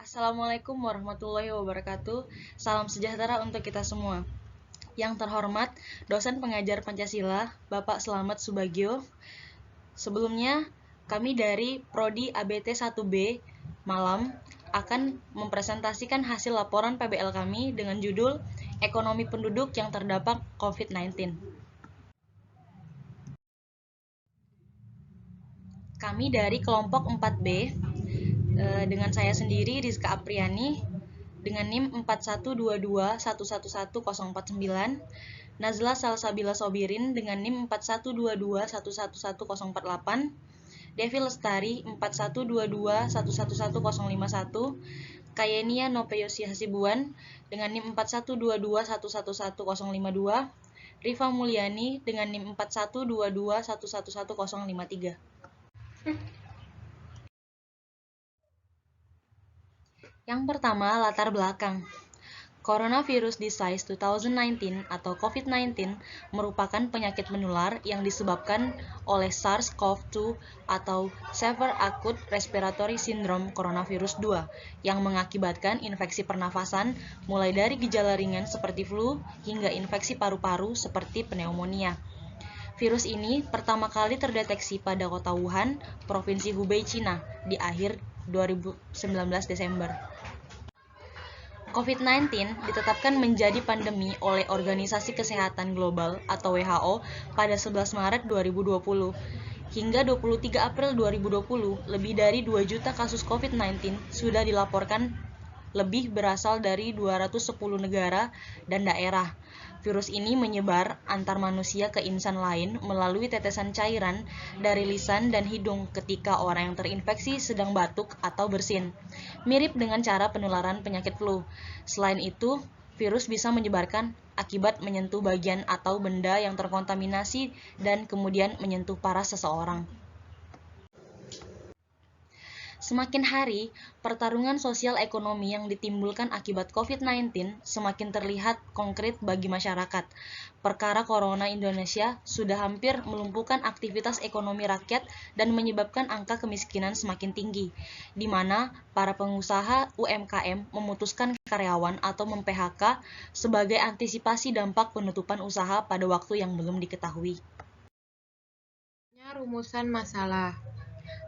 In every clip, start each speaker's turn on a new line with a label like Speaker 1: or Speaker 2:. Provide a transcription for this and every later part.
Speaker 1: Assalamualaikum warahmatullahi wabarakatuh. Salam sejahtera untuk kita semua. Yang terhormat, dosen pengajar Pancasila, Bapak Slamet Subagio. Sebelumnya, kami dari Prodi ABT 1B Malam akan mempresentasikan hasil laporan PBL kami dengan judul Ekonomi Penduduk yang Terdampak COVID-19. Kami dari kelompok 4B dengan saya sendiri Rizka Apriani dengan NIM 4122111049, Nazla Salsabila Sobirin dengan NIM 4122111048, Devi Lestari 4122111051, Kayenia Nopeyosi Hasibuan dengan NIM 4122111052, Rifa Mulyani dengan NIM 4122111053. Yang pertama, latar belakang. Coronavirus Disease 2019 atau COVID-19 merupakan penyakit menular yang disebabkan oleh SARS-CoV-2 atau Severe Acute Respiratory Syndrome Coronavirus 2 yang mengakibatkan infeksi pernafasan mulai dari gejala ringan seperti flu hingga infeksi paru-paru seperti pneumonia. Virus ini pertama kali terdeteksi pada kota Wuhan, Provinsi Hubei, Cina di akhir 2019 Desember. COVID-19 ditetapkan menjadi pandemi oleh Organisasi Kesehatan Global atau WHO pada 11 Maret 2020. Hingga 23 April 2020, lebih dari 2 juta kasus COVID-19 sudah dilaporkan, lebih berasal dari 210 negara dan daerah. Virus ini menyebar antar manusia ke insan lain melalui tetesan cairan dari lisan dan hidung ketika orang yang terinfeksi sedang batuk atau bersin, mirip dengan cara penularan penyakit flu. Selain itu, virus bisa menyebarkan akibat menyentuh bagian atau benda yang terkontaminasi dan kemudian menyentuh paras seseorang. Semakin hari, pertarungan sosial ekonomi yang ditimbulkan akibat COVID-19 semakin terlihat konkret bagi masyarakat. Perkara Corona Indonesia sudah hampir melumpuhkan aktivitas ekonomi rakyat dan menyebabkan angka kemiskinan semakin tinggi, di mana para pengusaha UMKM memutuskan karyawan atau mem-PHK sebagai antisipasi dampak penutupan usaha pada waktu yang belum diketahui.
Speaker 2: Rumusan masalah.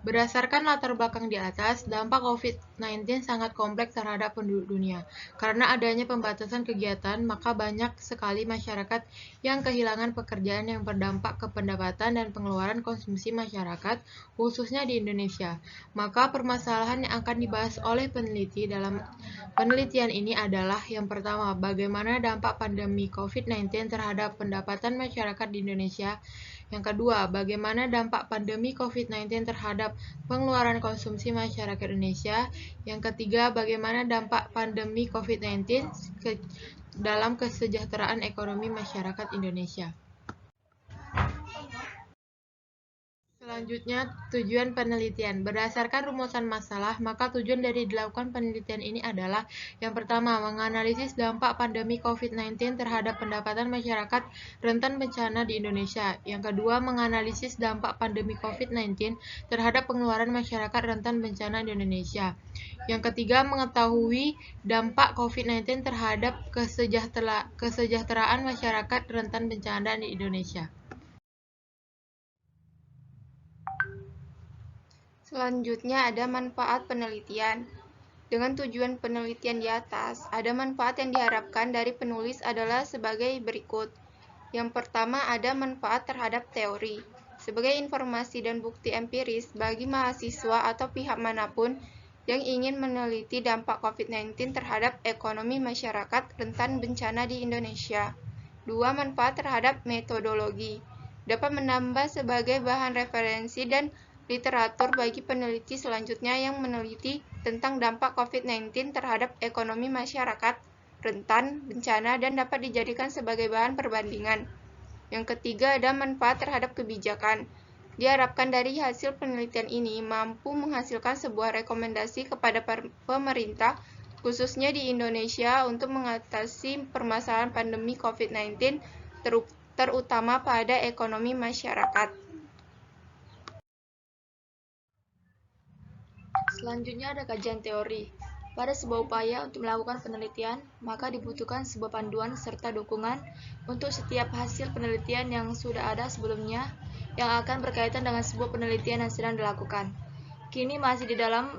Speaker 2: Berdasarkan latar belakang di atas, dampak COVID-19 sangat kompleks terhadap penduduk dunia. Karena adanya pembatasan kegiatan, maka banyak sekali masyarakat yang kehilangan pekerjaan yang berdampak ke pendapatan dan pengeluaran konsumsi masyarakat, khususnya di Indonesia. Maka permasalahan yang akan dibahas oleh peneliti dalam penelitian ini adalah yang pertama, bagaimana dampak pandemi COVID-19 terhadap pendapatan masyarakat di Indonesia. Yang kedua, bagaimana dampak pandemi COVID-19 terhadap pengeluaran konsumsi masyarakat Indonesia. Yang ketiga, bagaimana dampak pandemi COVID-19 dalam kesejahteraan ekonomi masyarakat Indonesia. Selanjutnya, tujuan penelitian. Berdasarkan rumusan masalah, maka tujuan dari dilakukan penelitian ini adalah yang pertama, menganalisis dampak pandemi COVID-19 terhadap pendapatan masyarakat rentan bencana di Indonesia. Yang kedua, menganalisis dampak pandemi COVID-19 terhadap pengeluaran masyarakat rentan bencana di Indonesia. Yang ketiga, mengetahui dampak COVID-19 terhadap kesejahteraan masyarakat rentan bencana di Indonesia. Selanjutnya ada manfaat penelitian. Dengan tujuan penelitian di atas, ada manfaat yang diharapkan dari penulis adalah sebagai berikut. Yang pertama ada manfaat terhadap teori. Sebagai informasi dan bukti empiris bagi mahasiswa atau pihak manapun yang ingin meneliti dampak COVID-19 terhadap ekonomi masyarakat rentan bencana di Indonesia. Dua, manfaat terhadap metodologi. Dapat menambah sebagai bahan referensi dan literatur bagi peneliti selanjutnya yang meneliti tentang dampak COVID-19 terhadap ekonomi masyarakat rentan bencana dan dapat dijadikan sebagai bahan perbandingan. Yang ketiga ada manfaat terhadap kebijakan. Diharapkan dari hasil penelitian ini mampu menghasilkan sebuah rekomendasi kepada pemerintah khususnya di Indonesia untuk mengatasi permasalahan pandemi COVID-19 terutama pada ekonomi masyarakat. Selanjutnya ada kajian teori. Pada sebuah upaya untuk melakukan penelitian, maka dibutuhkan sebuah panduan serta dukungan untuk setiap hasil penelitian yang sudah ada sebelumnya yang akan berkaitan dengan sebuah penelitian yang sedang dilakukan. Kini masih di dalam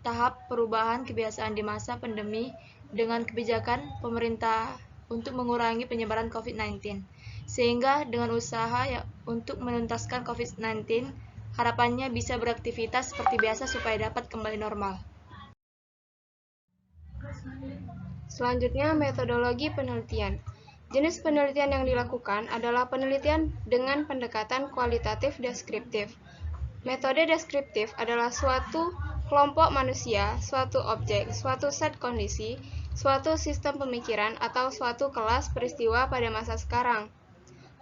Speaker 2: tahap perubahan kebiasaan di masa pandemi dengan kebijakan pemerintah untuk mengurangi penyebaran COVID-19. Sehingga dengan usaha untuk menuntaskan COVID-19, harapannya bisa beraktivitas seperti biasa supaya dapat kembali normal. Selanjutnya, metodologi penelitian. Jenis penelitian yang dilakukan adalah penelitian dengan pendekatan kualitatif deskriptif. Metode deskriptif adalah suatu kelompok manusia, suatu objek, suatu set kondisi, suatu sistem pemikiran, atau suatu kelas peristiwa pada masa sekarang.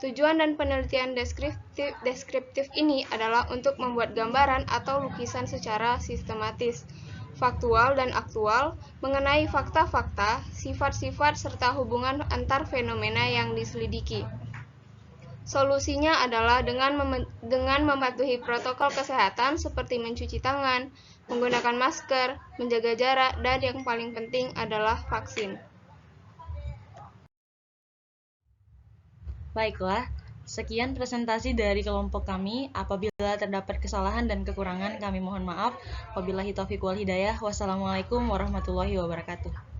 Speaker 2: Tujuan dan penelitian deskriptif ini adalah untuk membuat gambaran atau lukisan secara sistematis, faktual dan aktual mengenai fakta-fakta, sifat-sifat, serta hubungan antar fenomena yang diselidiki. Solusinya adalah dengan mematuhi protokol kesehatan seperti mencuci tangan, menggunakan masker, menjaga jarak, dan yang paling penting adalah vaksin.
Speaker 1: Baiklah, sekian presentasi dari kelompok kami. Apabila terdapat kesalahan dan kekurangan, kami mohon maaf. Wabillahi taufiq wal hidayah. Wassalamualaikum warahmatullahi wabarakatuh.